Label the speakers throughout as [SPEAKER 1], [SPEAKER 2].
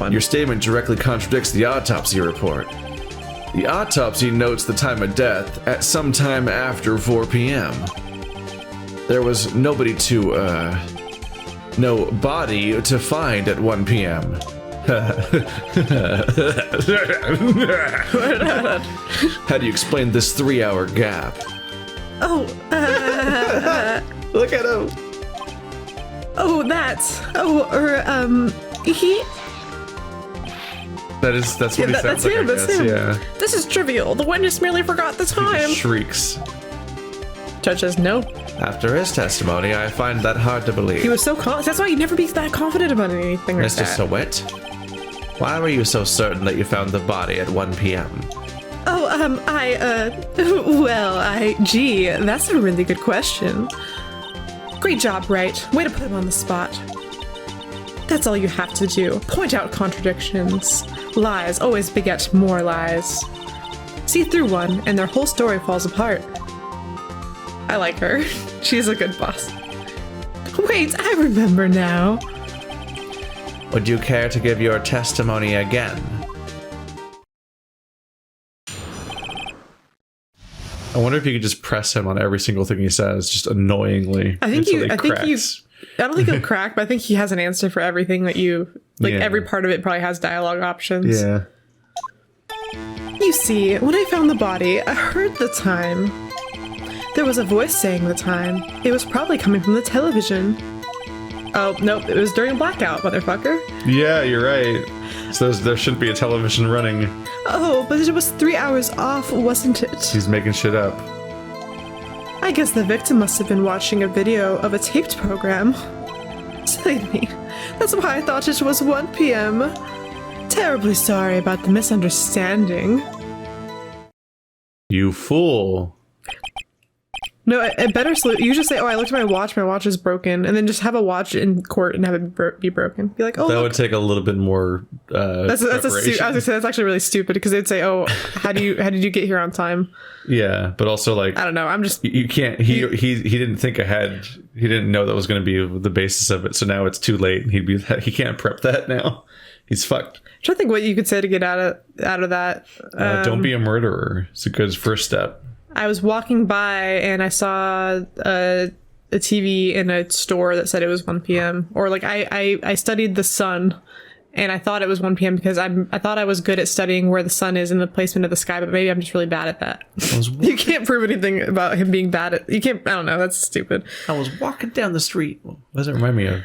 [SPEAKER 1] Your statement directly contradicts the autopsy report. The autopsy notes the time of death at some time after 4 p.m. There was no body to find at 1 p.m. How do you explain this 3-hour gap?
[SPEAKER 2] Oh,
[SPEAKER 1] Look at him.
[SPEAKER 2] oh, he.
[SPEAKER 1] That's what he sounds like, I guess, yeah.
[SPEAKER 2] This is trivial. The witness merely forgot the
[SPEAKER 1] He
[SPEAKER 2] time.
[SPEAKER 1] just shrieks.
[SPEAKER 2] Judge says no.
[SPEAKER 1] After his testimony, I find that hard to believe.
[SPEAKER 2] He was so confident. That's why you never be that confident about anything like
[SPEAKER 1] Mr.
[SPEAKER 2] that.
[SPEAKER 1] Sowett, why were you so certain that you found the body at 1 p.m.?
[SPEAKER 2] Oh, gee, that's a really good question. Great job, Wright. Way to put him on the spot. That's all you have to do. Point out contradictions. Lies always beget more lies. See through one, and their whole story falls apart. I like her. She's a good boss. Wait, I remember now.
[SPEAKER 1] Would you care to give your testimony again? I wonder if you could just press him on every single thing he says, just annoyingly. I don't think
[SPEAKER 2] he'll crack, but I think he has an answer for everything that you, like, every part of it probably has dialogue options.
[SPEAKER 1] Yeah.
[SPEAKER 2] You see, when I found the body, I heard the time. There was a voice saying the time. It was probably coming from the television. Oh, nope, it was during blackout, motherfucker.
[SPEAKER 1] Yeah, you're right. So there shouldn't be a television running.
[SPEAKER 2] Oh, but it was 3 hours off, wasn't it?
[SPEAKER 1] He's making shit up.
[SPEAKER 2] I guess the victim must have been watching a video of a taped program. Silly me. That's why I thought it was 1 p.m. Terribly sorry about the misunderstanding.
[SPEAKER 1] You fool.
[SPEAKER 2] No, a better solution. You just say, "Oh, I looked at my watch is broken," and then just have a watch in court and have it be broken. Be like, "Oh,
[SPEAKER 1] that
[SPEAKER 2] look."
[SPEAKER 1] would take a little bit more.
[SPEAKER 2] That's I was gonna say that's actually really stupid because they'd say, "Oh, how did you get here on time?"
[SPEAKER 1] Yeah, but also like
[SPEAKER 2] I don't know. I'm just
[SPEAKER 1] you can't. He didn't think ahead. He didn't know that was going to be the basis of it. So now it's too late. He can't prep that now. He's fucked.
[SPEAKER 2] I'm trying to think what you could say to get out of that.
[SPEAKER 1] Don't be a murderer. It's a good first step.
[SPEAKER 2] I was walking by and I saw a TV in a store that said it was 1 p.m. Or like I studied the sun and I thought it was 1 p.m. because I thought I was good at studying where the sun is in the placement of the sky, but maybe I'm just really bad at that. You can't prove anything about him being bad at. You can't. I don't know. That's stupid.
[SPEAKER 1] I was walking down the street. What does it remind me of?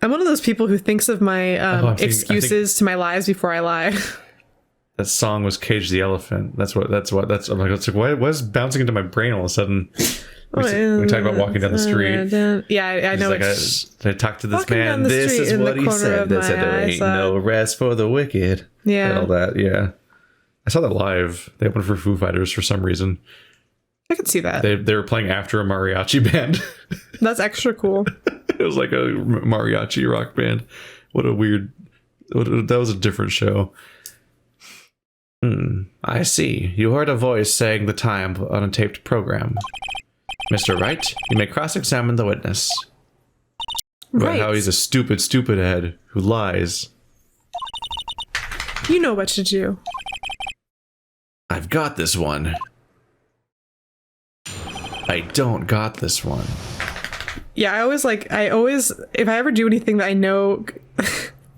[SPEAKER 2] I'm one of those people who thinks of my excuses to my lies before I lie.
[SPEAKER 1] That song was "Cage the Elephant." I'm like, it's like, what's bouncing into my brain all of a sudden? We talk about walking down the street.
[SPEAKER 2] Yeah, I know.
[SPEAKER 1] Like, I talked to this man. This is what he said. They said there ain't no rest for the wicked.
[SPEAKER 2] Yeah,
[SPEAKER 1] and all that. Yeah, I saw that live. They opened for Foo Fighters for some reason.
[SPEAKER 2] I could see that.
[SPEAKER 1] They were playing after a mariachi band.
[SPEAKER 2] That's extra cool.
[SPEAKER 1] It was like a mariachi rock band. What a weird. That was a different show. I see. You heard a voice saying the time on a taped program. Mr. Wright, you may cross-examine the witness. About how he's a stupid head who lies.
[SPEAKER 2] You know what to do.
[SPEAKER 1] I've got this one. I don't got this one.
[SPEAKER 2] Yeah, I always, if I ever do anything that I know...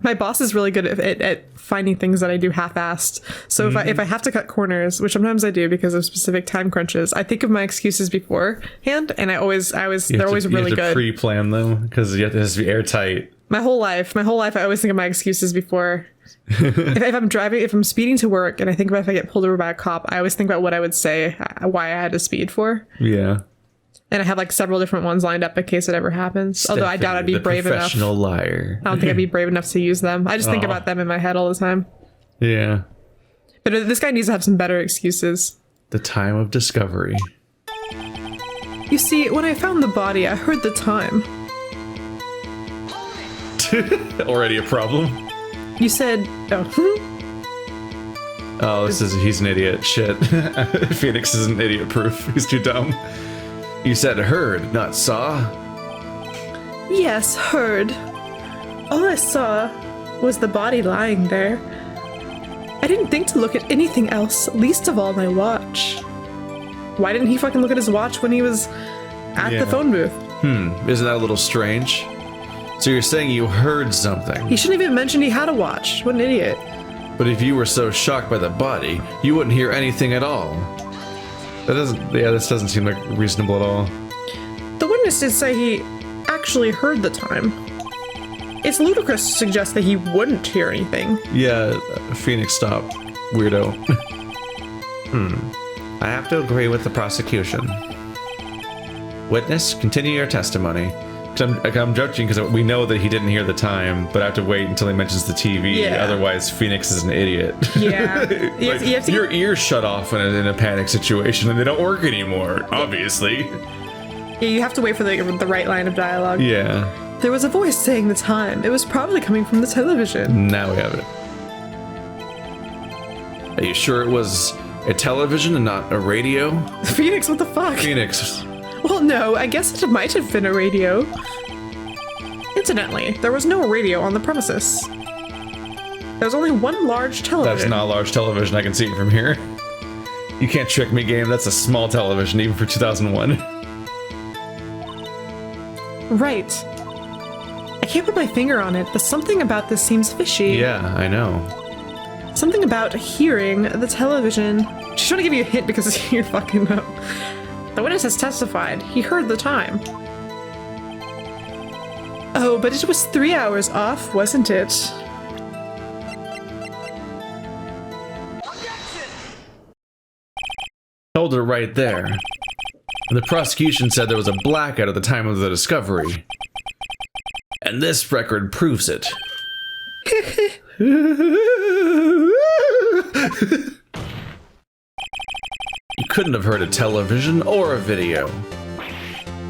[SPEAKER 2] My boss is really good at finding things that I do half-assed. So if I have to cut corners, which sometimes I do because of specific time crunches, I think of my excuses beforehand, and they're always really good.
[SPEAKER 1] Pre-plan them because it has to be airtight.
[SPEAKER 2] My whole life, I always think of my excuses before. if I'm speeding to work, and I think about if I get pulled over by a cop, I always think about what I would say, why I had to speed for.
[SPEAKER 1] Yeah.
[SPEAKER 2] And I have like several different ones lined up in case it ever happens.
[SPEAKER 1] Stephanie,
[SPEAKER 2] although I doubt I'd be brave enough.
[SPEAKER 1] Professional liar.
[SPEAKER 2] I don't think I'd be brave enough to use them. I just think about them in my head all the time.
[SPEAKER 1] Yeah.
[SPEAKER 2] But this guy needs to have some better excuses.
[SPEAKER 1] The time of discovery.
[SPEAKER 2] You see, when I found the body, I heard the time.
[SPEAKER 1] Already a problem.
[SPEAKER 2] You said,
[SPEAKER 1] oh, he's an idiot. Shit. Phoenix isn't idiot proof. He's too dumb. You said heard, not saw?
[SPEAKER 2] Yes, heard. All I saw was the body lying there. I didn't think to look at anything else, least of all my watch. Why didn't he fucking look at his watch when he was at the phone booth?
[SPEAKER 1] Isn't that a little strange? So you're saying you heard something?
[SPEAKER 2] He shouldn't even mention he had a watch. What an idiot.
[SPEAKER 1] But if you were so shocked by the body, you wouldn't hear anything at all. This doesn't seem like reasonable at all.
[SPEAKER 2] The witness did say he actually heard the time. It's ludicrous to suggest that he wouldn't hear anything.
[SPEAKER 1] Yeah, Phoenix, stop. Weirdo. I have to agree with the prosecution. Witness, continue your testimony. I'm judging because we know that he didn't hear the time, but I have to wait until he mentions the TV.
[SPEAKER 2] Yeah.
[SPEAKER 1] Otherwise, Phoenix is an idiot.
[SPEAKER 2] Yeah.
[SPEAKER 1] Like,
[SPEAKER 2] you have to
[SPEAKER 1] your ears shut off in a panic situation, and they don't work anymore. Obviously.
[SPEAKER 2] Yeah, you have to wait for the right line of dialogue.
[SPEAKER 1] Yeah.
[SPEAKER 2] There was a voice saying the time. It was probably coming from the television.
[SPEAKER 1] Now we have it. Are you sure it was a television and not a radio?
[SPEAKER 2] Phoenix, what the fuck?
[SPEAKER 1] Phoenix.
[SPEAKER 2] Well, no, I guess it might have been a radio. Incidentally, there was no radio on the premises. There was only one large television.
[SPEAKER 1] That's not a large television. I can see it from here. You can't trick me, game. That's a small television, even for 2001.
[SPEAKER 2] Right. I can't put my finger on it, but something about this seems fishy.
[SPEAKER 1] Yeah, I know.
[SPEAKER 2] Something about hearing the television. She's trying to give you a hint because you're fucking up. The witness has testified. He heard the time. Oh, but it was 3 hours off, wasn't it?
[SPEAKER 1] Told her right there. The prosecution said there was a blackout at the time of the discovery. And this record proves it. You couldn't have heard a television or a video.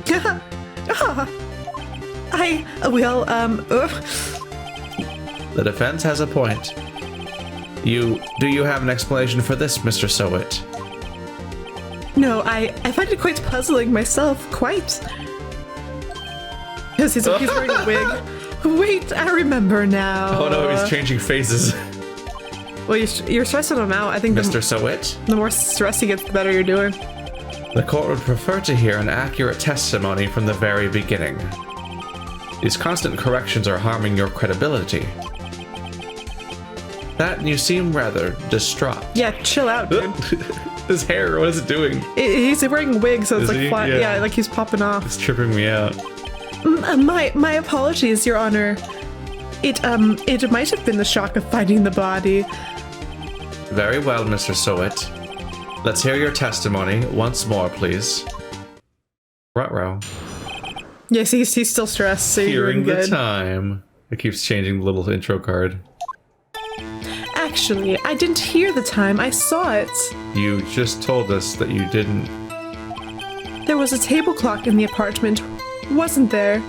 [SPEAKER 1] The defense has a point. Do you have an explanation for this, Mr. Sowit?
[SPEAKER 2] No, I find it quite puzzling myself, quite. Because he's wearing a wig. Wait, I remember now.
[SPEAKER 1] Oh no, he's changing faces.
[SPEAKER 2] Well, you're stressing him out. I think
[SPEAKER 1] Mr. Sowit?
[SPEAKER 2] The more stress he gets, the better you're doing.
[SPEAKER 1] The court would prefer to hear an accurate testimony from the very beginning. These constant corrections are harming your credibility. That and you seem rather distraught.
[SPEAKER 2] Yeah, chill out, dude.
[SPEAKER 1] His hair, what is it doing?
[SPEAKER 2] He's wearing a wig, so it's
[SPEAKER 1] Is
[SPEAKER 2] like
[SPEAKER 1] he?
[SPEAKER 2] flat.
[SPEAKER 1] Yeah.
[SPEAKER 2] Yeah, like he's popping off.
[SPEAKER 1] It's tripping me out.
[SPEAKER 2] My apologies, Your Honor. It might have been the shock of finding the body.
[SPEAKER 1] Very well, Mr. Sowit. Let's hear your testimony once more, please. Ruh-roh.
[SPEAKER 2] Yes, he's still stressed, so you're
[SPEAKER 1] Hearing
[SPEAKER 2] doing
[SPEAKER 1] the
[SPEAKER 2] good.
[SPEAKER 1] time. It keeps changing the little intro card.
[SPEAKER 2] Actually, I didn't hear the time, I saw it.
[SPEAKER 1] You just told us that you didn't.
[SPEAKER 2] There was a table clock in the apartment, wasn't there?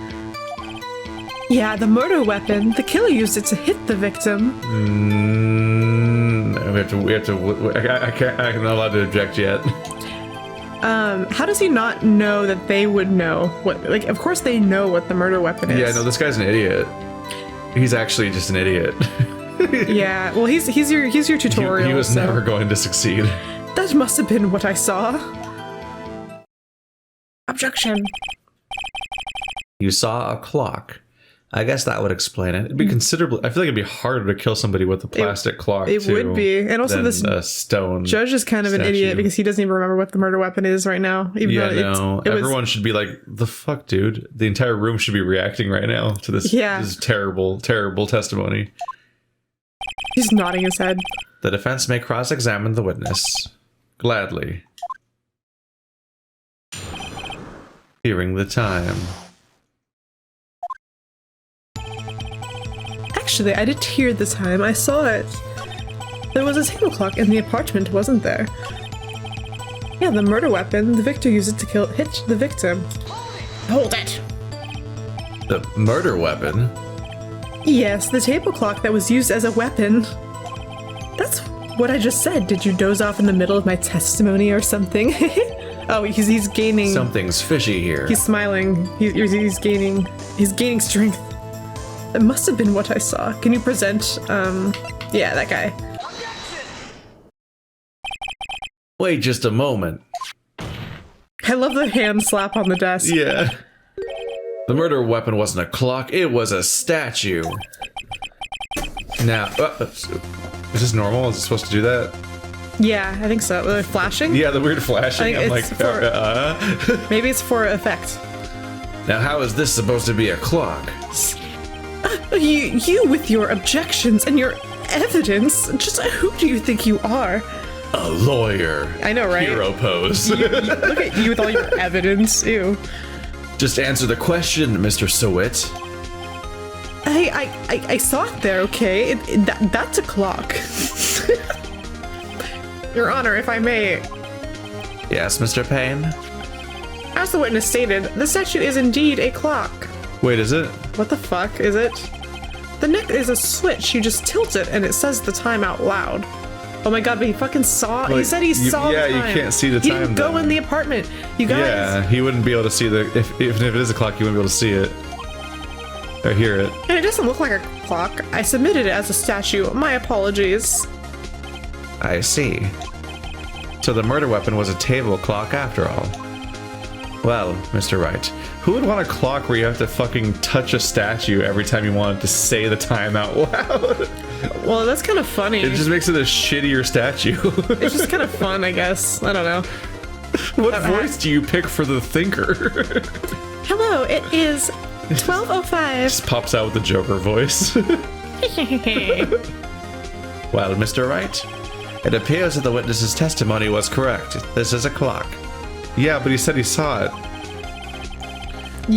[SPEAKER 2] Yeah, the murder weapon. The killer used it to hit the victim.
[SPEAKER 1] I'm not allowed to object yet.
[SPEAKER 2] How does he not know that they would know what? Like, of course they know what the murder weapon is.
[SPEAKER 1] Yeah, no, this guy's an idiot. He's actually just an idiot.
[SPEAKER 2] Yeah, well, he's your tutorial.
[SPEAKER 1] He was
[SPEAKER 2] so.
[SPEAKER 1] never going to succeed.
[SPEAKER 2] That must have been what I saw. Objection.
[SPEAKER 1] You saw a clock. I guess that would explain it. It'd be considerably. I feel like it'd be harder to kill somebody with a plastic clock.
[SPEAKER 2] It would be, and also
[SPEAKER 1] than
[SPEAKER 2] this
[SPEAKER 1] a stone
[SPEAKER 2] judge is kind of an idiot
[SPEAKER 1] statue.
[SPEAKER 2] because he doesn't even remember what the murder weapon is right now. Even
[SPEAKER 1] Yeah,
[SPEAKER 2] though
[SPEAKER 1] no. Everyone should be like, the fuck, dude. The entire room should be reacting right now to this, this terrible, terrible testimony.
[SPEAKER 2] He's nodding his head.
[SPEAKER 1] The defense may cross-examine the witness. Gladly. Hearing the time.
[SPEAKER 2] Actually, I didn't hear the time. I saw it. There was a table clock in the apartment, wasn't there? Yeah, the murder weapon. The victor used it to hit the victim. Hold it!
[SPEAKER 1] The murder weapon?
[SPEAKER 2] Yes, the table clock that was used as a weapon. That's what I just said. Did you doze off in the middle of my testimony or something? Oh, he's gaining...
[SPEAKER 1] Something's fishy here.
[SPEAKER 2] He's smiling. He's gaining strength. It must have been what I saw. Can you present, yeah, that guy.
[SPEAKER 1] Wait just a moment.
[SPEAKER 2] I love the hand slap on the desk.
[SPEAKER 1] Yeah. The murder weapon wasn't a clock, it was a statue. Now, is this normal? Is it supposed to do that?
[SPEAKER 2] Yeah, I think so. Flashing?
[SPEAKER 1] Yeah, the weird flashing. I'm like,
[SPEAKER 2] maybe it's for effect.
[SPEAKER 1] Now, how is this supposed to be a clock?
[SPEAKER 2] You with your objections and your evidence. Just who do you think you are?
[SPEAKER 1] A lawyer.
[SPEAKER 2] I know, right?
[SPEAKER 1] Hero pose.
[SPEAKER 2] Look at you with all your evidence. Ew.
[SPEAKER 1] Just answer the question, Mr. Sowit.
[SPEAKER 2] I saw it there, okay? That's a clock. Your Honor, if I may.
[SPEAKER 1] Yes, Mr. Payne?
[SPEAKER 2] As the witness stated, the statue is indeed a clock.
[SPEAKER 1] Wait, is it?
[SPEAKER 2] What the fuck is it? The neck is a switch. You just tilt it and it says the time out loud. Oh my god, but he fucking saw. He said he saw the time.
[SPEAKER 1] Yeah, you can't see the time.
[SPEAKER 2] He didn't go in the apartment. You guys. Yeah,
[SPEAKER 1] he wouldn't be able to see the. If it is a clock, he wouldn't be able to see it. Or hear it.
[SPEAKER 2] And it doesn't look like a clock. I submitted it as a statue. My apologies.
[SPEAKER 1] I see. So the murder weapon was a table clock after all. Well, Mr. Wright, who would want a clock where you have to fucking touch a statue every time you wanted to say the time out loud?
[SPEAKER 2] Well, that's kind of funny.
[SPEAKER 1] It just makes it a shittier statue.
[SPEAKER 2] It's just kind of fun, I guess. I don't know.
[SPEAKER 1] What voice do you pick for the thinker?
[SPEAKER 2] Hello, it is 12:05.
[SPEAKER 1] Just pops out with the Joker voice. Well, Mr. Wright, it appears that the witness's testimony was correct. This is a clock. Yeah, but he said he saw it.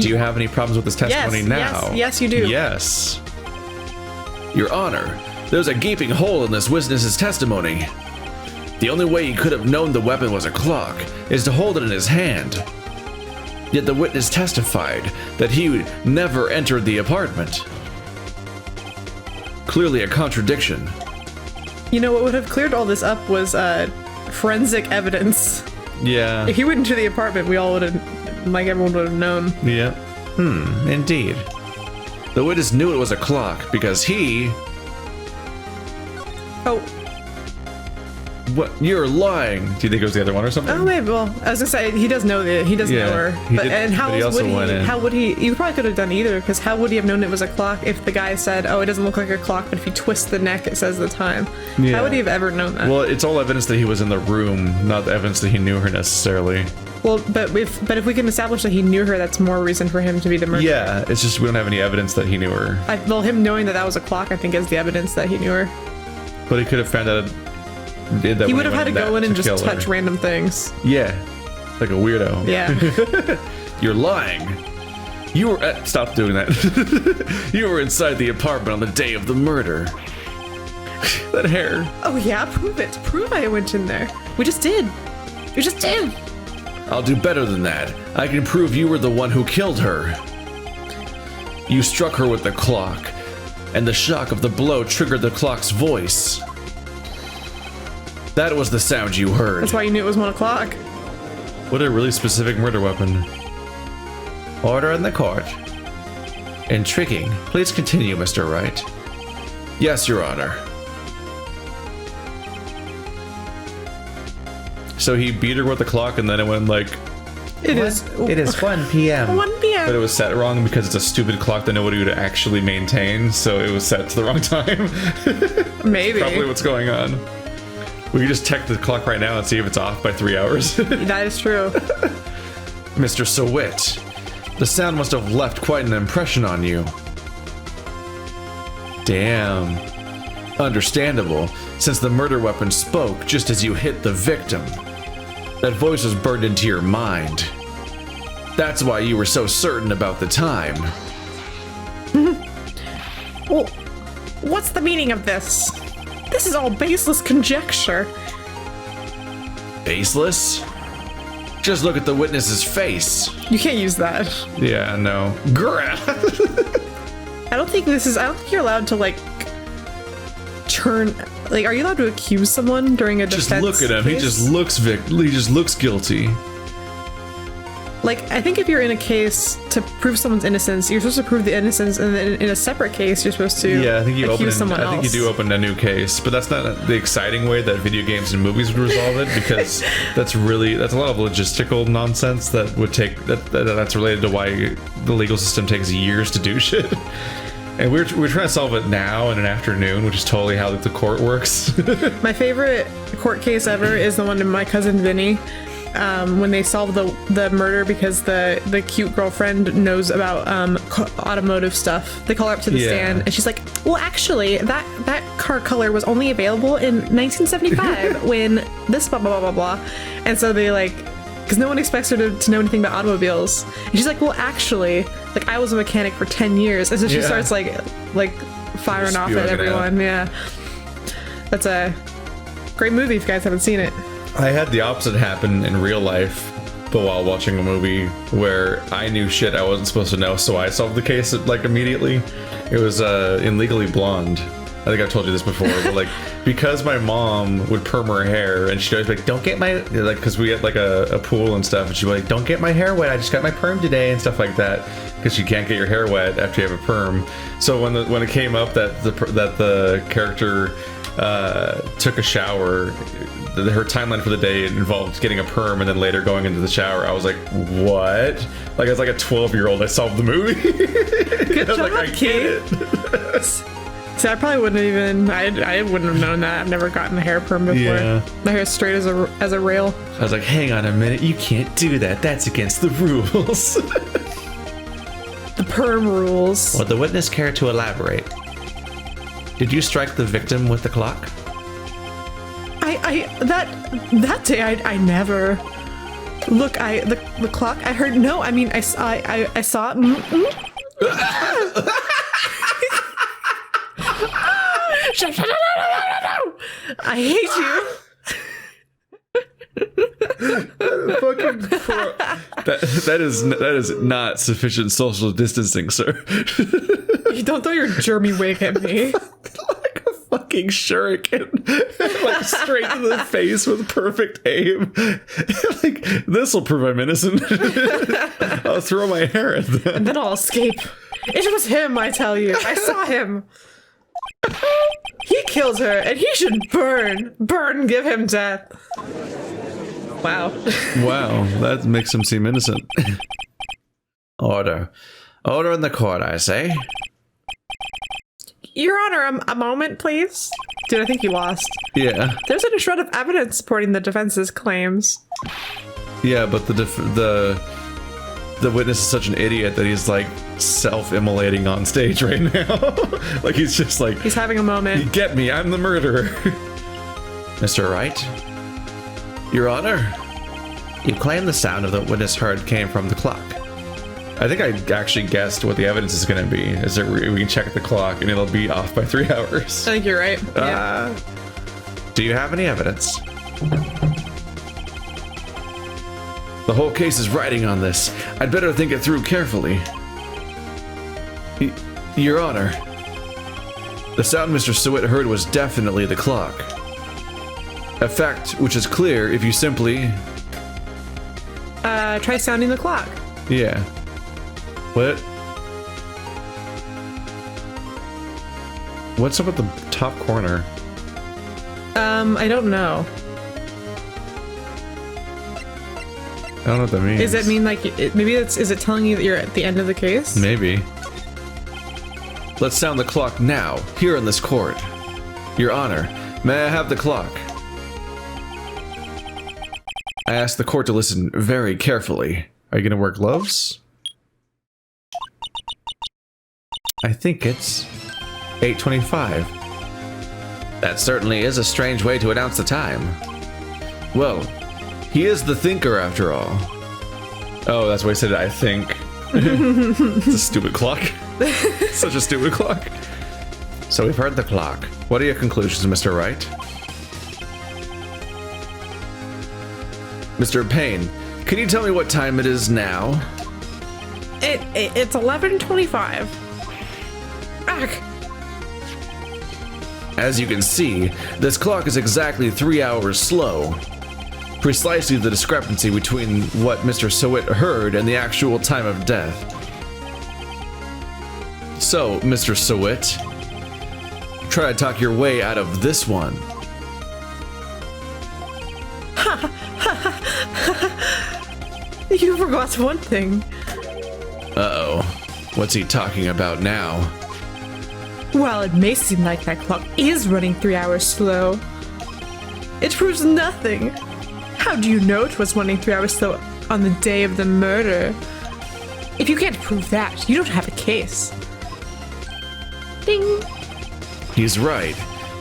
[SPEAKER 1] Do you have any problems with his testimony now?
[SPEAKER 2] Yes, you do.
[SPEAKER 1] Yes. Your Honor, there's a gaping hole in this witness's testimony. The only way he could have known the weapon was a clock is to hold it in his hand. Yet the witness testified that he never entered the apartment. Clearly a contradiction.
[SPEAKER 2] You know what would have cleared all this up was forensic evidence.
[SPEAKER 1] Yeah.
[SPEAKER 2] If he went into the apartment, we all would have, like, everyone would have known.
[SPEAKER 1] Yeah. Indeed. The witness knew it was a clock because he...
[SPEAKER 2] Oh.
[SPEAKER 1] What? You're lying. Do you think it was the other one or something?
[SPEAKER 2] Oh, maybe. Well, I was gonna say he does know that he does know her. And how would he? You probably could have done either, because how would he have known it was a clock if the guy said, "Oh, it doesn't look like a clock, but if you twist the neck, it says the time." Yeah. How would he have ever known that?
[SPEAKER 1] Well, it's all evidence that he was in the room, not the evidence that he knew her necessarily.
[SPEAKER 2] Well, but if we can establish that he knew her, that's more reason for him to be the murderer.
[SPEAKER 1] Yeah, it's just we don't have any evidence that he knew her.
[SPEAKER 2] Well, him knowing that that was a clock, I think, is the evidence that he knew her.
[SPEAKER 1] But he could have found out.
[SPEAKER 2] He would have had to go in and just touch random things.
[SPEAKER 1] Yeah, like a weirdo.
[SPEAKER 2] Yeah.
[SPEAKER 1] You're lying. You were stop doing that. You were inside the apartment on the day of the murder. That hair.
[SPEAKER 2] Oh yeah, prove it. Prove I went in there. We just did. We just did.
[SPEAKER 1] I'll do better than that. I can prove you were the one who killed her. You struck her with the clock, and the shock of the blow triggered the clock's voice. That was the sound you heard.
[SPEAKER 2] That's why you knew it was 1 o'clock.
[SPEAKER 1] What a really specific murder weapon. Order in the court. Intriguing. Please continue, Mr. Wright. Yes, Your Honor. So he beat her with the clock and then it went like...
[SPEAKER 2] It is
[SPEAKER 1] 1 p.m.
[SPEAKER 2] 1 p.m.
[SPEAKER 1] But it was set wrong because it's a stupid clock that nobody would actually maintain, so it was set to the wrong time.
[SPEAKER 2] Maybe.
[SPEAKER 1] That's probably what's going on. We can just check the clock right now and see if it's off by 3 hours.
[SPEAKER 2] That is true.
[SPEAKER 1] Mr. Sowit, the sound must have left quite an impression on you. Damn. Understandable, since the murder weapon spoke just as you hit the victim. That voice was burned into your mind. That's why you were so certain about the time.
[SPEAKER 2] Well, what's the meaning of this? This is all baseless conjecture.
[SPEAKER 1] Baseless? Just look at the witness's face.
[SPEAKER 2] You can't use that.
[SPEAKER 1] Yeah, no.
[SPEAKER 2] I don't think you're allowed to, like, turn... Like, are you allowed to accuse someone during a defense
[SPEAKER 1] Just look at him.
[SPEAKER 2] case?
[SPEAKER 1] He just looks guilty.
[SPEAKER 2] Like, I think if you're in a case to prove someone's innocence, you're supposed to prove the innocence, and then in a separate case, you're supposed to
[SPEAKER 1] I think you
[SPEAKER 2] accuse someone else.
[SPEAKER 1] I think you do open a new case, but that's not the exciting way that video games and movies would resolve it, because that's a lot of logistical nonsense that would take that's related to why the legal system takes years to do shit. And we're trying to solve it now in an afternoon, which is totally how the court works.
[SPEAKER 2] My favorite court case ever is the one in My Cousin Vinny, when they solve the murder because the cute girlfriend knows about automotive stuff. They call her up to the stand, and she's like, "Well, actually, that car color was only available in 1975 when this blah blah blah blah blah." And so they like, because no one expects her to know anything about automobiles, and she's like, "Well, actually, like I was a mechanic for 10 years," and so she starts like firing off at everyone. Yeah, that's a great movie if you guys haven't seen it.
[SPEAKER 1] I had the opposite happen in real life, but while watching a movie where I knew shit I wasn't supposed to know, so I solved the case like immediately. It was in Legally Blonde. I think I've told you this before, but like because my mom would perm her hair, and she'd always be like, "Don't get my," like, because we had like a pool and stuff, and she'd be like, "Don't get my hair wet. I just got my perm today," and stuff like that, because you can't get your hair wet after you have a perm. So when it came up that the character took a shower, her timeline for the day involved getting a perm and then later going into the shower. I was like, what? Like, as like a 12-year-old, I solved the movie.
[SPEAKER 2] Good job,
[SPEAKER 1] like, I
[SPEAKER 2] Kate. See, I probably wouldn't even. I wouldn't have known that. I've never gotten a hair perm before. Yeah. My hair's straight as a rail.
[SPEAKER 1] I was like, hang on a minute, you can't do that. That's against the rules.
[SPEAKER 2] The perm rules.
[SPEAKER 1] Would the witness care to elaborate? Did you strike the victim with the clock?
[SPEAKER 2] That day I never. Look, the clock. I heard no. I mean, I saw it. I hate you.
[SPEAKER 1] That is not sufficient social distancing, sir.
[SPEAKER 2] You don't throw your germy wig at me.
[SPEAKER 1] Like a fucking shuriken, like straight to the face with perfect aim. Like, this will prove I'm innocent. I'll throw my hair at them,
[SPEAKER 2] and then I'll escape. It was him, I tell you. I saw him. He killed her, and he should burn, give him death. Wow.
[SPEAKER 1] Wow, that makes him seem innocent. Order in the court, I say.
[SPEAKER 2] Your Honor, a moment, please. Dude, I think you lost.
[SPEAKER 1] Yeah.
[SPEAKER 2] There's a shred of evidence supporting the defense's claims.
[SPEAKER 1] Yeah, but the witness is such an idiot that he's like self-immolating on stage right now. Like, he's just like,
[SPEAKER 2] he's having a moment.
[SPEAKER 1] You get me, I'm the murderer. Mr. Wright? Your Honor? You claim the sound of the witness heard came from the clock. I think I actually guessed what the evidence is going to be. Is that we can check the clock and it'll be off by 3 hours.
[SPEAKER 2] I think you're right. Yeah.
[SPEAKER 1] Do you have any evidence? The whole case is riding on this. I'd better think it through carefully. Your Honor, the sound Mr. Sewitt heard was definitely the clock. A fact which is clear if you simply...
[SPEAKER 2] try sounding the clock.
[SPEAKER 1] Yeah. What? What's up at the top corner?
[SPEAKER 2] I don't know.
[SPEAKER 1] I don't know what that means.
[SPEAKER 2] Does it mean like is it telling you that you're at the end of the case?
[SPEAKER 1] Maybe. Let's sound the clock now, here in this court. Your Honor, may I have the clock? I ask the court to listen very carefully. Are you gonna wear gloves? I think it's 8:25. That certainly is a strange way to announce the time. Well, he is the thinker after all. Oh, that's why I said it, I think. It's a stupid clock. Such a stupid clock. So we've heard the clock. What are your conclusions, Mr. Wright? Mr. Payne, can you tell me what time it is now?
[SPEAKER 2] It's 11:25. Ugh.
[SPEAKER 1] As you can see, this clock is exactly 3 hours slow. Precisely the discrepancy between what Mr. Sowit heard and the actual time of death. So, Mr. Sowit, try to talk your way out of this one.
[SPEAKER 2] You forgot one thing.
[SPEAKER 1] Uh-oh. What's he talking about now?
[SPEAKER 2] While it may seem like that clock is running 3 hours slow, it proves nothing. How do you know it was running 3 hours slow on the day of the murder? If you can't prove that, you don't have a case. Ding!
[SPEAKER 1] He's right.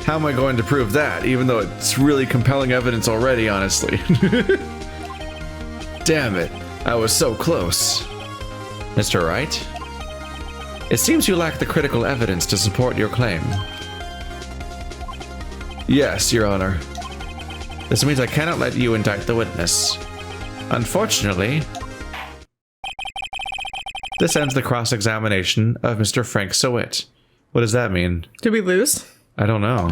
[SPEAKER 1] How am I going to prove that, even though it's really compelling evidence already, honestly? Damn it. I was so close. Mr. Wright? It seems you lack the critical evidence to support your claim. Yes, Your Honor. This means I cannot let you indict the witness. Unfortunately, this ends the cross-examination of Mr. Frank Sowit. What does that mean?
[SPEAKER 2] Did we lose?
[SPEAKER 1] I don't know.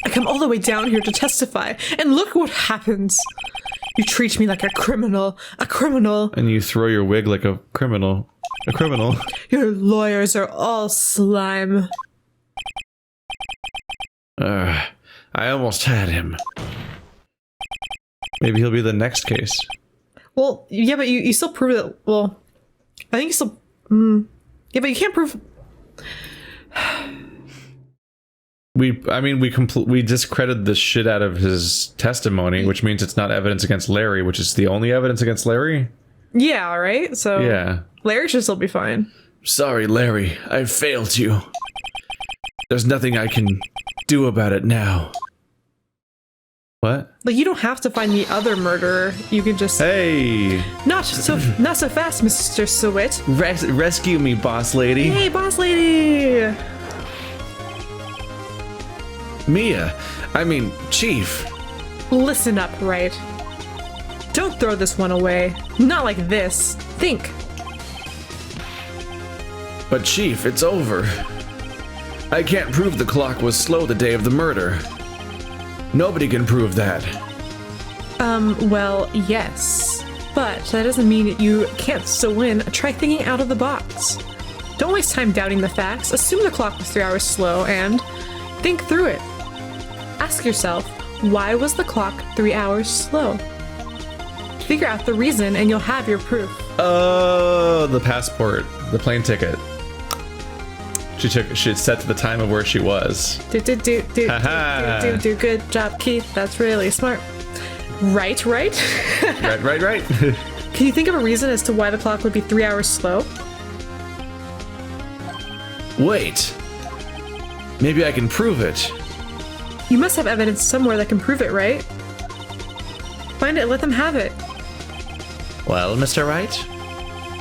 [SPEAKER 2] I come all the way down here to testify, and look what happens. You treat me like a criminal.
[SPEAKER 1] And you throw your wig like a criminal.
[SPEAKER 2] Your lawyers are all slime.
[SPEAKER 1] I almost had him. Maybe he'll be the next case.
[SPEAKER 2] Well, yeah, but you still prove it. Well, I think you still... Yeah, but you can't prove...
[SPEAKER 1] We discredited the shit out of his testimony, which means it's not evidence against Larry, which is the only evidence against Larry?
[SPEAKER 2] Yeah, right? So...
[SPEAKER 1] Yeah.
[SPEAKER 2] Larry should still be fine.
[SPEAKER 1] Sorry, Larry. I failed you. There's nothing I can do about it now. What?
[SPEAKER 2] Like, you don't have to find the other murderer. You can just...
[SPEAKER 1] Hey!
[SPEAKER 2] Not so fast, Mr. Sowit.
[SPEAKER 1] Rescue me, boss lady.
[SPEAKER 2] Hey, boss lady!
[SPEAKER 1] Chief.
[SPEAKER 2] Listen up, Wright. Don't throw this one away. Not like this. Think.
[SPEAKER 1] But Chief, it's over. I can't prove the clock was slow the day of the murder. Nobody can prove that.
[SPEAKER 2] Well, yes. But that doesn't mean that you can't still win. Try thinking out of the box. Don't waste time doubting the facts. Assume the clock was 3 hours slow and think through it. Ask yourself, why was the clock 3 hours slow? Figure out the reason and you'll have your proof.
[SPEAKER 1] Oh, the passport, the plane ticket. She had set to the time of where she was.
[SPEAKER 2] Do. Good job, Keith. That's really smart. Right?
[SPEAKER 1] Right.
[SPEAKER 2] Can you think of a reason as to why the clock would be 3 hours slow?
[SPEAKER 1] Wait. Maybe I can prove it.
[SPEAKER 2] You must have evidence somewhere that can prove it, right? Find it, let them have it.
[SPEAKER 1] Well, Mr. Wright,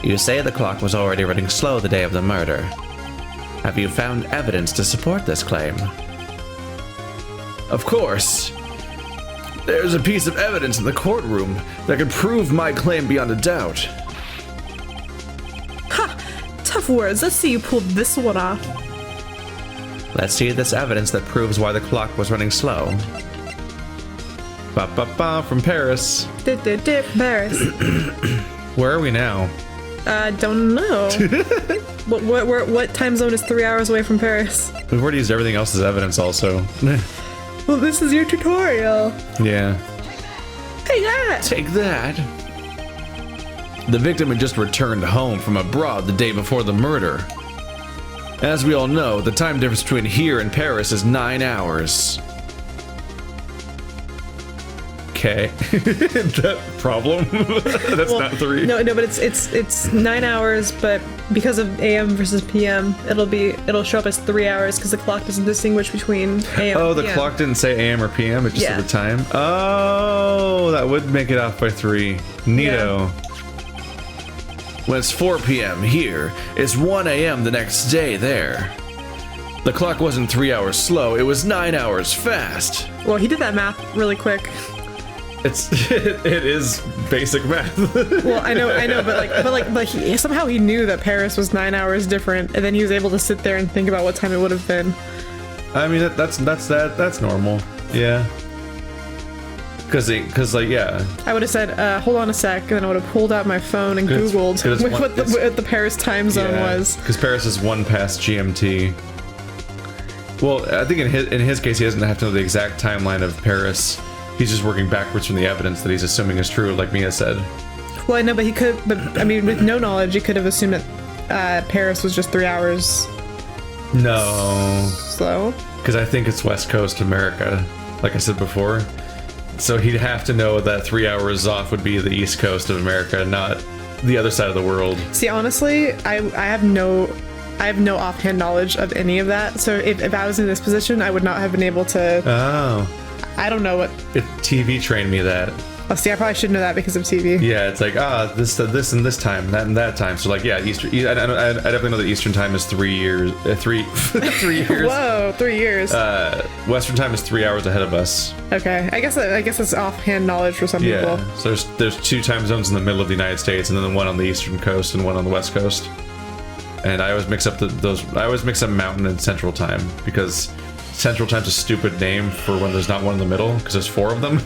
[SPEAKER 1] you say the clock was already running slow the day of the murder. Have you found evidence to support this claim? Of course. There's a piece of evidence in the courtroom that can prove my claim beyond a doubt.
[SPEAKER 2] Ha! Tough words. Let's see you pulled this one off.
[SPEAKER 1] Let's see this evidence that proves why the clock was running slow. Ba ba ba from Paris.
[SPEAKER 2] Paris.
[SPEAKER 1] Where are we now?
[SPEAKER 2] Don't know. What time zone is 3 hours away from Paris?
[SPEAKER 1] We've already used everything else as evidence also.
[SPEAKER 2] Well, this is your tutorial.
[SPEAKER 1] Yeah.
[SPEAKER 2] Take that!
[SPEAKER 1] Take that. The victim had just returned home from abroad the day before the murder. As we all know, the time difference between here and Paris is 9 hours. Okay. That problem? That's
[SPEAKER 2] well,
[SPEAKER 1] not 3.
[SPEAKER 2] No, but it's 9 hours, but because of AM versus PM, it'll show up as 3 hours because the clock doesn't distinguish between AM
[SPEAKER 1] Oh,
[SPEAKER 2] and
[SPEAKER 1] the
[SPEAKER 2] PM.
[SPEAKER 1] clock didn't say AM or PM, it just said the time? Oh, that would make it off by 3. Neato. Yeah. When it's 4 p.m. here, it's 1 a.m. the next day there. The clock wasn't 3 hours slow, it was 9 hours fast.
[SPEAKER 2] Well, he did that math really quick.
[SPEAKER 1] It is basic math.
[SPEAKER 2] Well, I know, but somehow he knew that Paris was 9 hours different, and then he was able to sit there and think about what time it would have been.
[SPEAKER 1] I mean, that's normal. Yeah. Because like, yeah.
[SPEAKER 2] I would have said, hold on a sec, and then I would have pulled out my phone and Googled what the Paris time zone was.
[SPEAKER 1] Because Paris is 1 past GMT. Well, I think in his case, he doesn't have to know the exact timeline of Paris. He's just working backwards from the evidence that he's assuming is true, like Mia said.
[SPEAKER 2] Well, I know, but I mean, with no knowledge, he could have assumed that Paris was just 3 hours.
[SPEAKER 1] No.
[SPEAKER 2] Slow?
[SPEAKER 1] Because I think it's West Coast America, like I said before. So he'd have to know that 3 hours off would be the East Coast of America, not the other side of the world.
[SPEAKER 2] See, honestly, I have no offhand knowledge of any of that. So if I was in this position, I would not have been able to. Oh. I don't know what.
[SPEAKER 1] TV trained me that.
[SPEAKER 2] Oh, see, I probably should know that because of TV.
[SPEAKER 1] Yeah, it's like, this and this time, that and that time. So like, yeah, I definitely know that Eastern time is 3 years. 3 years.
[SPEAKER 2] Whoa, 3 years.
[SPEAKER 1] Western time is 3 hours ahead of us.
[SPEAKER 2] Okay, I guess it's offhand knowledge for some people.
[SPEAKER 1] Yeah, so there's 2 time zones in the middle of the United States, and then one on the eastern coast and one on the west coast. And I always mix up I always mix up Mountain and Central time because Central time's a stupid name for when there's not one in the middle because there's 4 of them.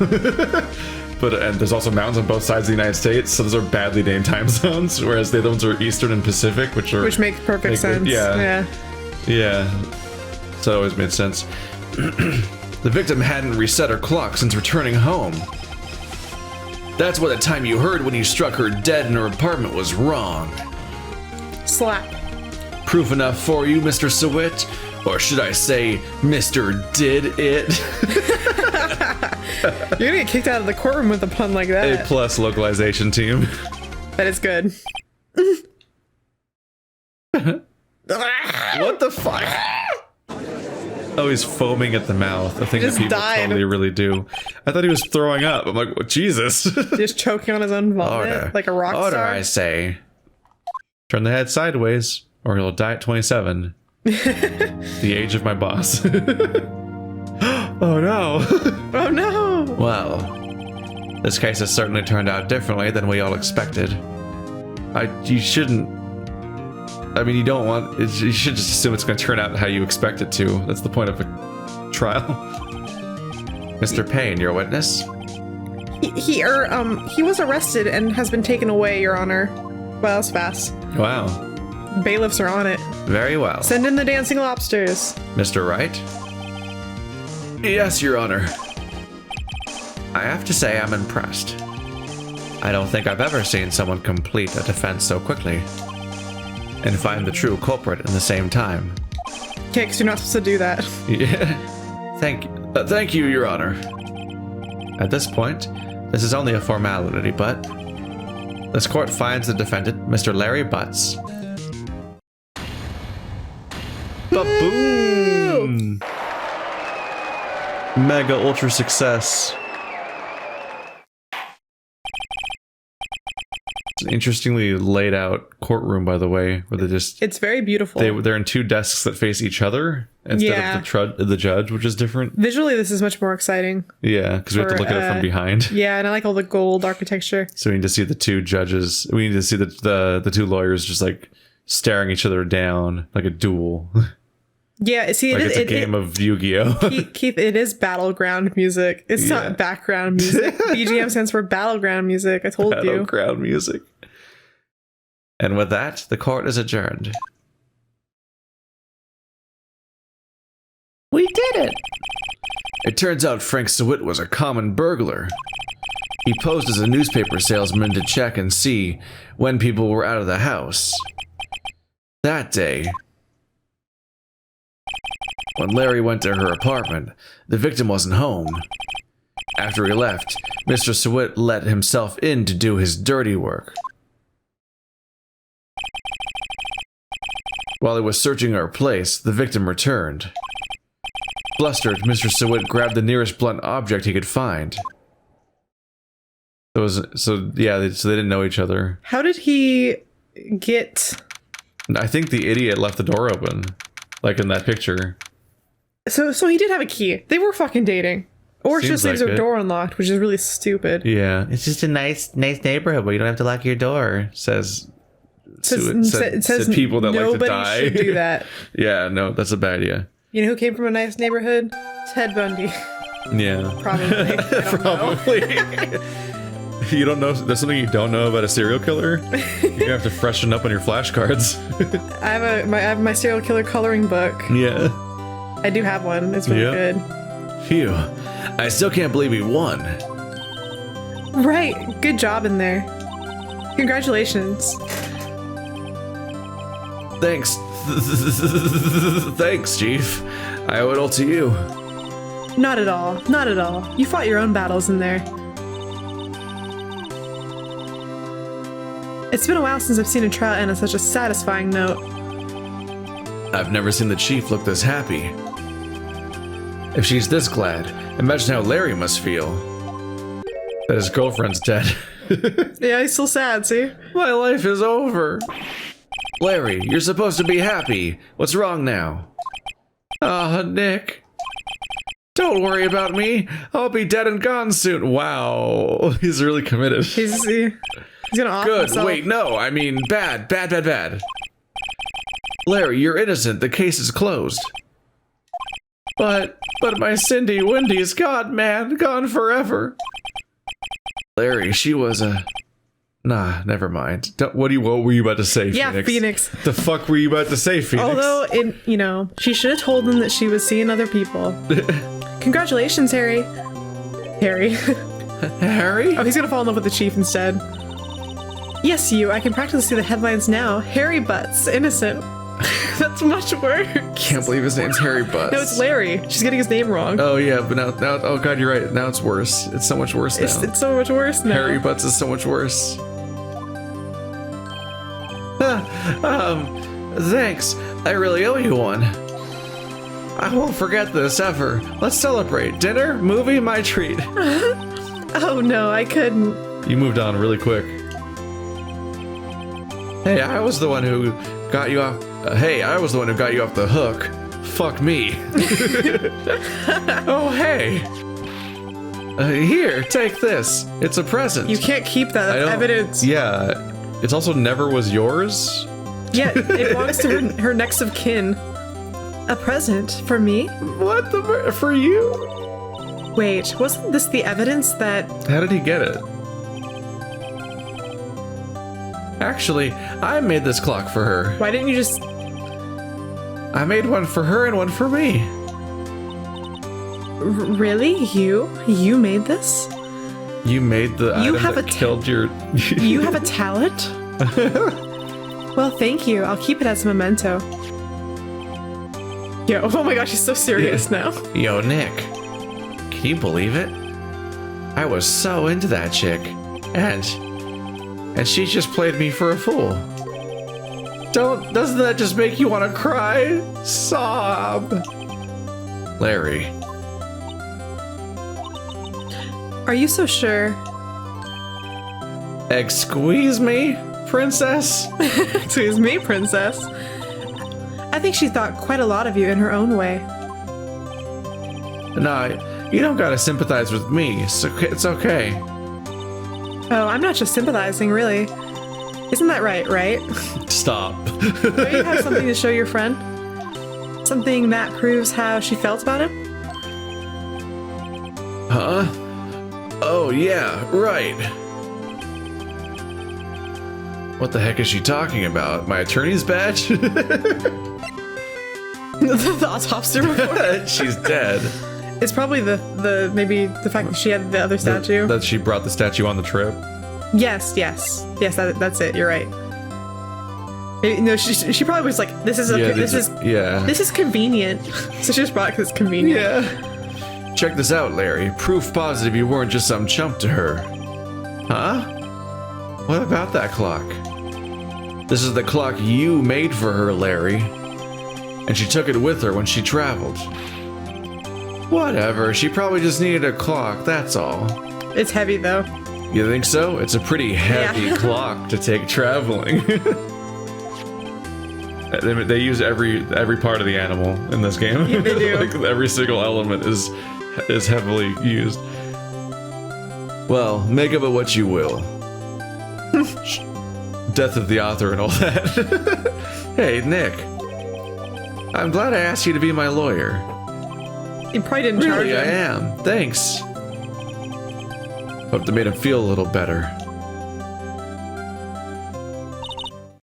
[SPEAKER 1] And there's also mountains on both sides of the United States, so those are badly named time zones. Whereas the other ones are Eastern and Pacific, which make perfect
[SPEAKER 2] sense.
[SPEAKER 1] Yeah. So it always made sense. The victim hadn't reset her clock since returning home. That's why the time you heard when you struck her dead in her apartment was wrong.
[SPEAKER 2] Slap.
[SPEAKER 1] Proof enough for you, Mr. Sawit? Or should I say, Mr. Did It?
[SPEAKER 2] You're gonna get kicked out of the courtroom with a pun like that.
[SPEAKER 1] A+ localization team.
[SPEAKER 2] That is good.
[SPEAKER 1] What the fuck? Oh, he's foaming at the mouth. A thing that people totally really do. I thought he was throwing up. I'm like, well, Jesus.
[SPEAKER 2] Just choking on his own vomit like a rock star. Order,
[SPEAKER 1] I say. Turn the head sideways, or he'll die at 27. The age of my boss. Oh no.
[SPEAKER 2] Oh no.
[SPEAKER 1] Well, this case has certainly turned out differently than we all expected. You shouldn't. I mean, you don't want. You should just assume it's going to turn out how you expect it to. That's the point of a trial. Mr. Payne, your witness.
[SPEAKER 2] He was arrested and has been taken away, Your Honor. Well, that was fast.
[SPEAKER 1] Wow.
[SPEAKER 2] Bailiffs are on it.
[SPEAKER 1] Very well.
[SPEAKER 2] Send in the dancing lobsters.
[SPEAKER 1] Mr. Wright? Yes, Your Honor. I have to say I'm impressed. I don't think I've ever seen someone complete a defense so quickly and find the true culprit in the same time.
[SPEAKER 2] Okay, because you're not supposed to do that.
[SPEAKER 1] Yeah. Thank you, Your Honor. At this point, this is only a formality, but this court finds the defendant, Mr. Larry Butts. Ba-boom! Mega ultra success. It's an interestingly laid out courtroom, by the way, where they just...
[SPEAKER 2] It's very beautiful.
[SPEAKER 1] They're in 2 desks that face each other instead of the judge, which is different.
[SPEAKER 2] Visually, this is much more exciting.
[SPEAKER 1] Yeah, because we have to look at it from behind.
[SPEAKER 2] Yeah, and I like all the gold architecture.
[SPEAKER 1] So we need to see the 2 judges. We need to see the 2 lawyers just like staring each other down like a duel.
[SPEAKER 2] Yeah, see,
[SPEAKER 1] like it's a game of Yu-Gi-Oh.
[SPEAKER 2] Keith, it is battleground music. It's not background music. BGM stands for battleground music. I told you.
[SPEAKER 1] Battleground music. And with that, the court is adjourned. We did it! It turns out Frank Sawit was a common burglar. He posed as a newspaper salesman to check and see when people were out of the house. That day, when Larry went to her apartment, the victim wasn't home. After he left, Mr. Sawit let himself in to do his dirty work. While he was searching her place, the victim returned. Flustered, Mr. Sawit grabbed the nearest blunt object he could find. So they didn't know each other.
[SPEAKER 2] How did he get...
[SPEAKER 1] I think the idiot left the door open, like in that picture.
[SPEAKER 2] So he did have a key. They were fucking dating. Or she just leaves her door unlocked, which is really stupid.
[SPEAKER 1] Yeah. It's just a nice neighborhood where you don't have to lock your door, says people that like to die.
[SPEAKER 2] Nobody should do that.
[SPEAKER 1] Yeah, no, that's a bad idea.
[SPEAKER 2] You know who came from a nice neighborhood? Ted Bundy.
[SPEAKER 1] Yeah.
[SPEAKER 2] Probably. I don't know.
[SPEAKER 1] Probably. You don't know? There's something you don't know about a serial killer? You're gonna have to freshen up on your flashcards.
[SPEAKER 2] I have my serial killer coloring book.
[SPEAKER 1] Yeah.
[SPEAKER 2] I do have one. It's really good.
[SPEAKER 1] Phew. I still can't believe he won.
[SPEAKER 2] Right. Good job in there. Congratulations.
[SPEAKER 1] Thanks. Thanks, Chief. I owe it all to you.
[SPEAKER 2] Not at all. Not at all. You fought your own battles in there. It's been a while since I've seen a trial end on such a satisfying note.
[SPEAKER 1] I've never seen the Chief look this happy. If she's this glad, imagine how Larry must feel. That his girlfriend's dead.
[SPEAKER 2] Yeah, he's still sad, see?
[SPEAKER 1] My life is over. Larry, you're supposed to be happy. What's wrong now? Ah, Nick. Don't worry about me. I'll be dead and gone soon. Wow. He's really committed.
[SPEAKER 2] He's gonna off
[SPEAKER 1] Good.
[SPEAKER 2] himself.
[SPEAKER 1] Wait, no. I mean, bad. Larry, you're innocent. The case is closed. But my Cindy Wendy's gone, man. Gone forever. Larry, she was a... Nah, never mind. What were you about to say,
[SPEAKER 2] Yeah,
[SPEAKER 1] Phoenix?
[SPEAKER 2] Phoenix.
[SPEAKER 1] The fuck were you about to say, Phoenix?
[SPEAKER 2] Although, she should have told him that she was seeing other people. Congratulations, Harry. Harry.
[SPEAKER 1] Harry?
[SPEAKER 2] Oh, he's gonna fall in love with the Chief instead. Yes, you. I can practically see the headlines now. Harry Butts, innocent. That's much worse.
[SPEAKER 1] Can't believe his name's Harry Butts.
[SPEAKER 2] No, it's Larry. She's getting his name wrong.
[SPEAKER 1] Oh yeah, but now, oh god, you're right. Now it's worse. It's so much worse now.
[SPEAKER 2] It's so much worse now.
[SPEAKER 1] Harry Butts is so much worse. Thanks. I really owe you one. I won't forget this ever. Let's celebrate. Dinner, movie, my treat.
[SPEAKER 2] Oh no, I couldn't.
[SPEAKER 1] You moved on really quick. Hey, I was the one who got you off. I was the one who got you off the hook. Fuck me. Oh, hey. Here, take this. It's a present.
[SPEAKER 2] You can't keep that. That's evidence.
[SPEAKER 1] Yeah. It's also never was yours.
[SPEAKER 2] Yeah, it belongs to her next of kin. A present for me?
[SPEAKER 1] What the for you?
[SPEAKER 2] Wait, wasn't this the evidence that...
[SPEAKER 1] How did he get it? Actually, I made this clock for her.
[SPEAKER 2] Why didn't you just...
[SPEAKER 1] I made one for her and one for me.
[SPEAKER 2] Really? You made this?
[SPEAKER 1] You made the
[SPEAKER 2] You
[SPEAKER 1] item
[SPEAKER 2] have
[SPEAKER 1] that
[SPEAKER 2] a
[SPEAKER 1] killed your...
[SPEAKER 2] You have a talent? Well, thank you. I'll keep it as a memento. Yo, oh my gosh, he's so serious now.
[SPEAKER 1] Yo, Nick. Can you believe it? I was so into that chick. And she just played me for a fool. Doesn't that just make you want to cry? Sob. Larry.
[SPEAKER 2] Are you so sure?
[SPEAKER 1] Excuse me, princess?
[SPEAKER 2] Excuse me, princess. I think she thought quite a lot of you in her own way.
[SPEAKER 1] Nah, you don't gotta sympathize with me. It's okay.
[SPEAKER 2] Oh, I'm not just sympathizing, really. Isn't that right?
[SPEAKER 1] Stop.
[SPEAKER 2] Don't you have something to show your friend? Something that proves how she felt about him?
[SPEAKER 1] Huh? Oh, yeah, right. What the heck is she talking about? My attorney's badge?
[SPEAKER 2] The autopsy report?
[SPEAKER 1] She's dead.
[SPEAKER 2] It's probably maybe the fact that she had the other statue.
[SPEAKER 1] That she brought the statue on the trip.
[SPEAKER 2] Yes, that's it. You're right. No, she probably was like, this is convenient. So she just brought it because it's convenient.
[SPEAKER 1] Yeah. Check this out, Larry. Proof positive you weren't just some chump to her. Huh? What about that clock? This is the clock you made for her, Larry. And she took it with her when she traveled. Whatever, she probably just needed a clock, that's all.
[SPEAKER 2] It's heavy, though.
[SPEAKER 1] You think so? It's a pretty heavy clock to take traveling. They use every part of the animal in this game.
[SPEAKER 2] Yeah, they do.
[SPEAKER 1] Like every single element is heavily used. Well, make of it what you will. Death of the author and all that. Hey, Nick. I'm glad I asked you to be my lawyer.
[SPEAKER 2] You probably didn't charge
[SPEAKER 1] Really, I
[SPEAKER 2] him.
[SPEAKER 1] am. Thanks. Hope that made him feel a little better.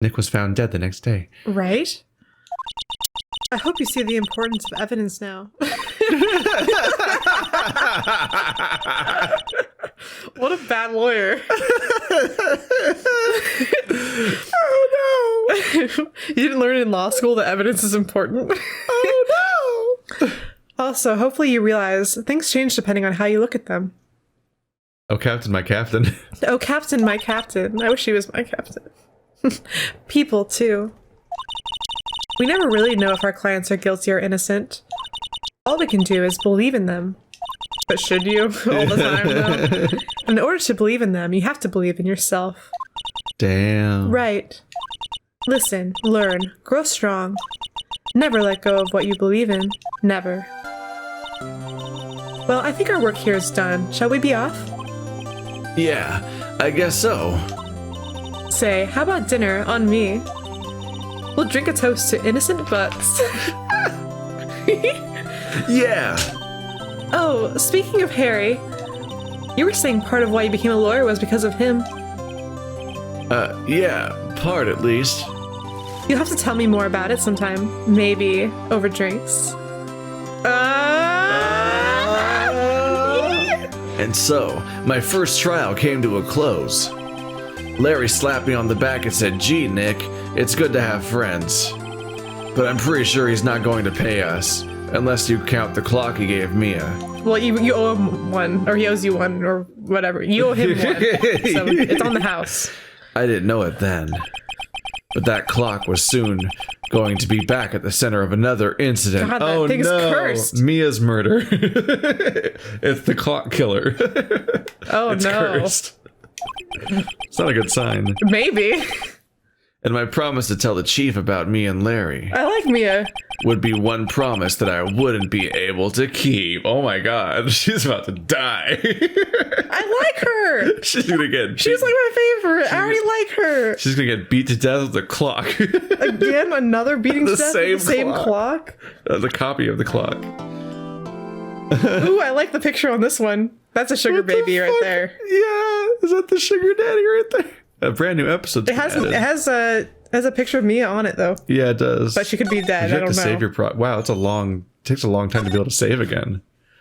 [SPEAKER 1] Nick was found dead the next day.
[SPEAKER 2] Right? I hope you see the importance of evidence now. What a bad lawyer. Oh no! You didn't learn in law school that evidence is important. Oh no! Also, hopefully you realize things change depending on how you look at them.
[SPEAKER 1] Oh, Captain, my captain.
[SPEAKER 2] Oh, Captain, my captain. I wish he was my captain. People, too. We never really know if our clients are guilty or innocent. All we can do is believe in them. But should you? All the time, though? In order to believe in them, you have to believe in yourself.
[SPEAKER 1] Damn.
[SPEAKER 2] Right. Listen, learn, grow strong. Never let go of what you believe in. Never. Well, I think our work here is done. Shall we be off?
[SPEAKER 1] Yeah, I guess so.
[SPEAKER 2] Say, how about dinner on me? We'll drink a toast to innocent butts.
[SPEAKER 1] Yeah.
[SPEAKER 2] Oh, speaking of Harry, you were saying part of why you became a lawyer was because of him.
[SPEAKER 1] Yeah, part at least.
[SPEAKER 2] You'll have to tell me more about it sometime. Maybe over drinks.
[SPEAKER 1] And so, my first trial came to a close. Larry slapped me on the back and said, "Gee, Nick, it's good to have friends. But I'm pretty sure he's not going to pay us, unless you count the clock he gave Mia."
[SPEAKER 2] Well, you owe him one, or he owes you one, or whatever. You owe him one, so it's on the house.
[SPEAKER 1] I didn't know it then. But that clock was soon going to be back at the center of another incident.
[SPEAKER 2] God, that thing's cursed.
[SPEAKER 1] Mia's murder. It's the clock killer.
[SPEAKER 2] Oh,
[SPEAKER 1] It's
[SPEAKER 2] no.
[SPEAKER 1] cursed. It's not a good sign.
[SPEAKER 2] Maybe.
[SPEAKER 1] And my promise to tell the chief about me and Larry
[SPEAKER 2] I like Mia.
[SPEAKER 1] would be one promise that I wouldn't be able to keep. Oh my god, she's about to die.
[SPEAKER 2] I like her.
[SPEAKER 1] She's gonna get
[SPEAKER 2] She's like my favorite. I already like her.
[SPEAKER 1] She's gonna get beat to death with the clock.
[SPEAKER 2] Again, another beating to death with the same clock.
[SPEAKER 1] The copy of the clock.
[SPEAKER 2] Ooh, I like the picture on this one. That's a sugar
[SPEAKER 1] What the
[SPEAKER 2] baby right
[SPEAKER 1] fuck?
[SPEAKER 2] there.
[SPEAKER 1] Yeah, is that the sugar daddy right there? A brand new episode.
[SPEAKER 2] It has a picture of Mia on it though.
[SPEAKER 1] Yeah, it does.
[SPEAKER 2] But she could be dead.
[SPEAKER 1] You
[SPEAKER 2] I
[SPEAKER 1] have
[SPEAKER 2] don't
[SPEAKER 1] to
[SPEAKER 2] know.
[SPEAKER 1] save your wow, takes a long time to be able to save again.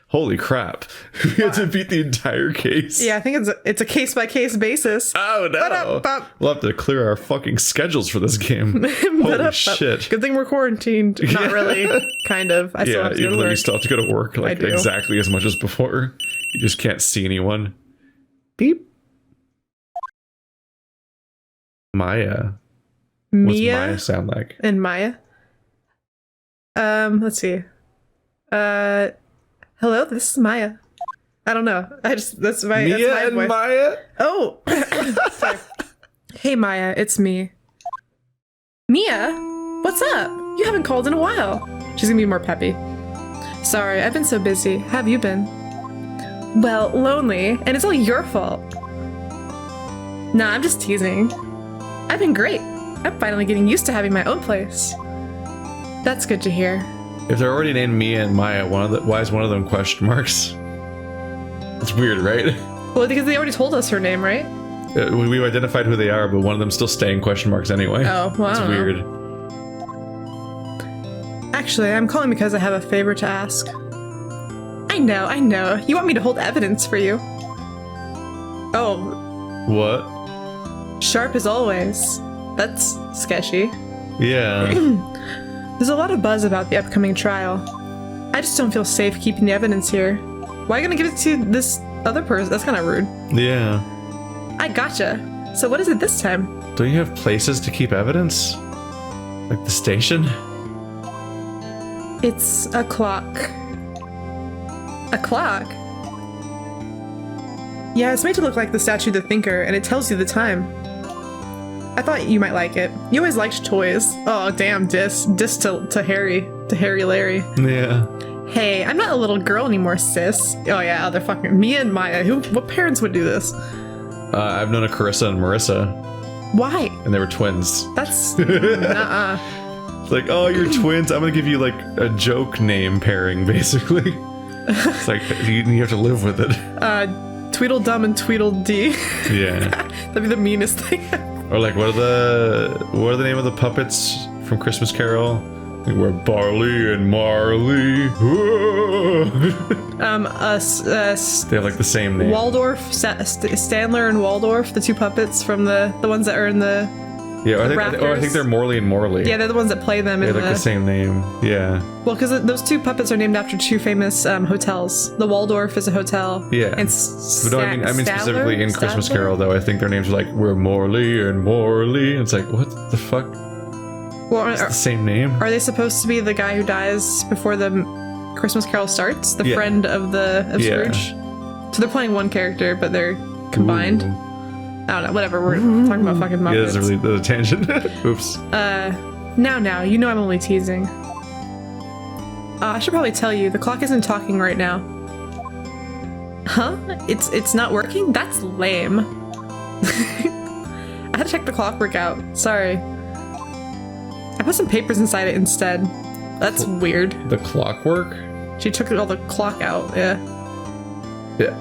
[SPEAKER 1] Holy crap. We had to beat the entire case.
[SPEAKER 2] Yeah, I think it's a case by case basis.
[SPEAKER 1] Oh no.
[SPEAKER 2] Ba-da-bop.
[SPEAKER 1] We'll have to clear our fucking schedules for this game. Holy
[SPEAKER 2] Ba-da-bop.
[SPEAKER 1] shit.
[SPEAKER 2] Good thing we're quarantined. Not really. Kind of. I still
[SPEAKER 1] Yeah,
[SPEAKER 2] have to go
[SPEAKER 1] even
[SPEAKER 2] to
[SPEAKER 1] though you
[SPEAKER 2] work.
[SPEAKER 1] still have to go to work like
[SPEAKER 2] do.
[SPEAKER 1] exactly as much as before. You just can't see anyone. Beep. Maya. What's
[SPEAKER 2] Mia
[SPEAKER 1] Maya sound like?
[SPEAKER 2] and Maya. Let's see. Hello, this is Maya. I don't know. That's my
[SPEAKER 1] Mia and
[SPEAKER 2] voice.
[SPEAKER 1] Maya?
[SPEAKER 2] Oh, sorry. Hey Maya, it's me. Mia, what's up? You haven't called in a while. She's gonna be more peppy. Sorry, I've been so busy. How have you been? Well, lonely, and it's all your fault. Nah, I'm just teasing. I've been great. I'm finally getting used to having my own place. That's good to hear.
[SPEAKER 1] If they're already named Mia and Maya, why is one of them question marks? It's weird, right?
[SPEAKER 2] Well, because they already told us her name, right?
[SPEAKER 1] We've identified who they are, but one of them still staying question marks anyway.
[SPEAKER 2] Oh, well,
[SPEAKER 1] It's
[SPEAKER 2] I don't know.
[SPEAKER 1] weird.
[SPEAKER 2] Actually, I'm calling because I have a favor to ask. I know. You want me to hold evidence for you. Oh,
[SPEAKER 1] What?
[SPEAKER 2] sharp as always. That's sketchy.
[SPEAKER 1] Yeah.
[SPEAKER 2] There's a lot of buzz about the upcoming trial. I just don't feel safe keeping the evidence here. Why are you gonna give it to this other person? That's kind of rude.
[SPEAKER 1] Yeah.
[SPEAKER 2] I gotcha. So what is it this time?
[SPEAKER 1] Don't you have places to keep evidence? Like the station?
[SPEAKER 2] It's a clock. A clock? Yeah, it's made to look like the statue of the thinker, and it tells you the time. I thought you might like it. You always liked toys. Oh, damn, diss to Harry. To Harry Larry.
[SPEAKER 1] Yeah.
[SPEAKER 2] Hey, I'm not a little girl anymore, sis. Oh yeah, they're fucking Mia and Maya. What parents would do this?
[SPEAKER 1] I've known a Carissa and Marissa,
[SPEAKER 2] Why?
[SPEAKER 1] and they were twins.
[SPEAKER 2] That's nuh-uh.
[SPEAKER 1] It's like, oh, you're twins. I'm gonna give you like a joke name pairing, basically. It's like you have to live with it.
[SPEAKER 2] Tweedledum and Tweedledee.
[SPEAKER 1] Yeah.
[SPEAKER 2] That'd be the meanest thing.
[SPEAKER 1] Or like, what are the name of the puppets from Christmas Carol? Like, we're Barley and Marley. They have like the same name.
[SPEAKER 2] Waldorf, Stanler and Waldorf, the two puppets from the ones that are in the.
[SPEAKER 1] Yeah, I think they're Morley and Morley.
[SPEAKER 2] Yeah, they're the ones that play them.
[SPEAKER 1] They have like the same name. Yeah.
[SPEAKER 2] Well, because those two puppets are named after two famous hotels. The Waldorf is a hotel.
[SPEAKER 1] Yeah.
[SPEAKER 2] And
[SPEAKER 1] But no, I mean specifically in Christmas Carol, though. I think their names are like, we're Morley and Morley. It's like, what the fuck?
[SPEAKER 2] Well,
[SPEAKER 1] it's the same name.
[SPEAKER 2] Are they supposed to be the guy who dies before the Christmas Carol starts? The friend of Scrooge? So they're playing one character, but they're combined? Ooh. I don't know, whatever, we're talking about fucking Muppets.
[SPEAKER 1] Yeah, that's really the tangent. Oops.
[SPEAKER 2] Now, you know I'm only teasing. I should probably tell you, the clock isn't talking right now. Huh? It's not working? That's lame. I had to check the clockwork out, sorry. I put some papers inside it instead. That's weird.
[SPEAKER 1] The clockwork?
[SPEAKER 2] She took all the clock out, yeah.
[SPEAKER 1] Yeah.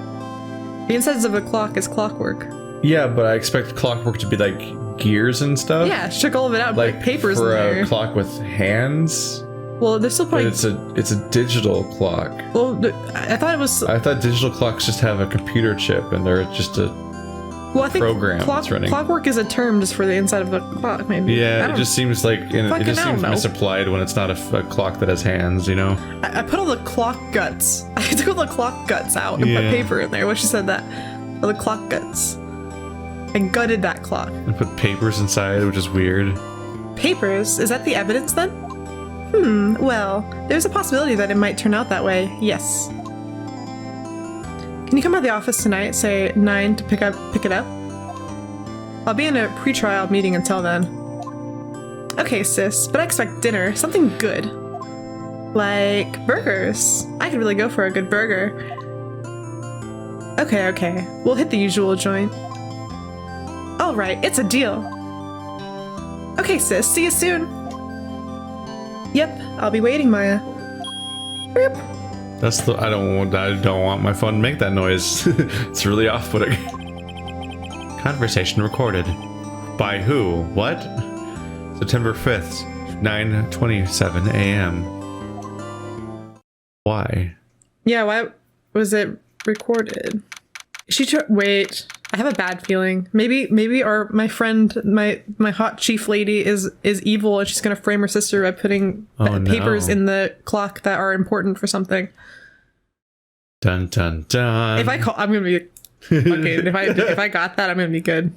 [SPEAKER 2] The insides of a clock is clockwork.
[SPEAKER 1] Yeah, but I expect clockwork to be like gears and stuff.
[SPEAKER 2] Yeah, she took all of it out, like papers in there.
[SPEAKER 1] For a clock with hands?
[SPEAKER 2] Well, they're still probably...
[SPEAKER 1] But it's a digital clock.
[SPEAKER 2] Well, I thought it was...
[SPEAKER 1] I thought digital clocks just have a computer chip and they're just a program that's running.
[SPEAKER 2] Clockwork is a term just for the inside of the clock, maybe.
[SPEAKER 1] Yeah, it just seems like... It just seems misapplied when it's not a clock that has hands, you know?
[SPEAKER 2] I put all the clock guts. I took all the clock guts out and put paper in there when she said that. All the clock guts. I gutted that clock.
[SPEAKER 1] And put papers inside, which is weird.
[SPEAKER 2] Papers? Is that the evidence then? Well, there's a possibility that it might turn out that way, yes. Can you come by the office tonight, say 9 to pick it up? I'll be in a pre-trial meeting until then. Okay, sis, but I expect dinner, something good. Like burgers. I could really go for a good burger. Okay, we'll hit the usual joint. Alright, it's a deal. Okay, sis, see you soon. Yep, I'll be waiting, Maya. Boop.
[SPEAKER 1] That's I don't want my phone to make that noise. It's really off-putting. Conversation recorded. By who? What? September 5th, 9:27 a.m. Why? Yeah,
[SPEAKER 2] why was it recorded? Wait, I have a bad feeling. Maybe my friend, my hot chief lady is evil and she's gonna frame her sister by putting papers in the clock that are important for something.
[SPEAKER 1] Dun dun dun.
[SPEAKER 2] I'm gonna be okay. If I got that, I'm gonna be good.